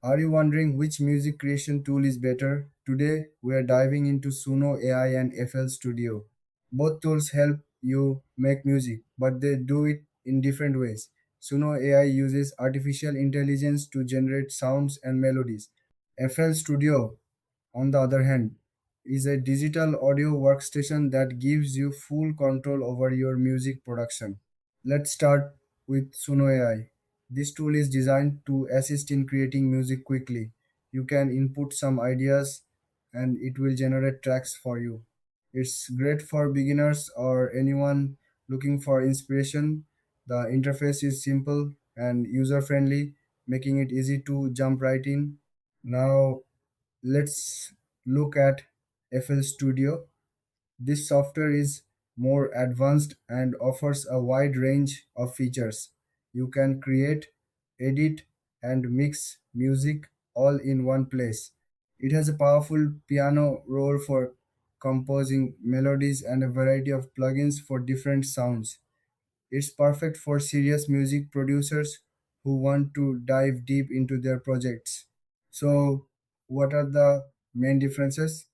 Are you wondering which music creation tool is better? Today, we are diving into Suno AI and FL Studio. Both tools help you make music, but they do it in different ways. Suno AI uses artificial intelligence to generate sounds and melodies. FL Studio, on the other hand, is a digital audio workstation that gives you full control over your music production. Let's start with Suno AI. This tool is designed to assist in creating music quickly. You can input some ideas and it will generate tracks for you. It's great for beginners or anyone looking for inspiration. The interface is simple and user friendly, making it easy to jump right in. Now, let's look at FL Studio. This software is more advanced and offers a wide range of features. You can create, edit, and mix music all in one place. It has a powerful piano roll for composing melodies and a variety of plugins for different sounds. It's perfect for serious music producers who want to dive deep into their projects. So, what are the main differences?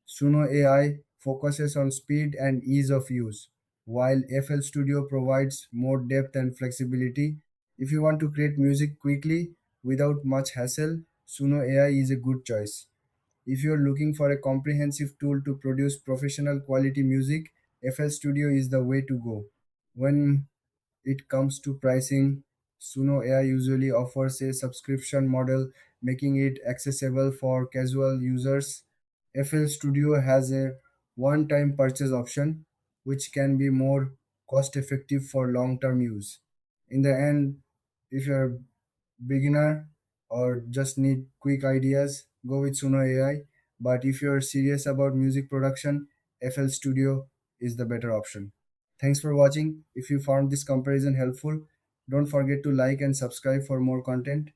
Suno AI focuses on speed and ease of use, while FL Studio provides more depth and flexibility. If you want to create music quickly without much hassle, Suno AI is a good choice. If you're looking for a comprehensive tool to produce professional quality music, FL Studio is the way to go. When it comes to pricing, Suno AI usually offers a subscription model, making it accessible for casual users. FL Studio has a one time purchase option, which can be more cost effective for long term use. In the end, if you're a beginner or just need quick ideas, go with Suno AI. But if you're serious about music production, FL Studio is the better option. Thanks for watching. If you found this comparison helpful, don't forget to like and subscribe for more content.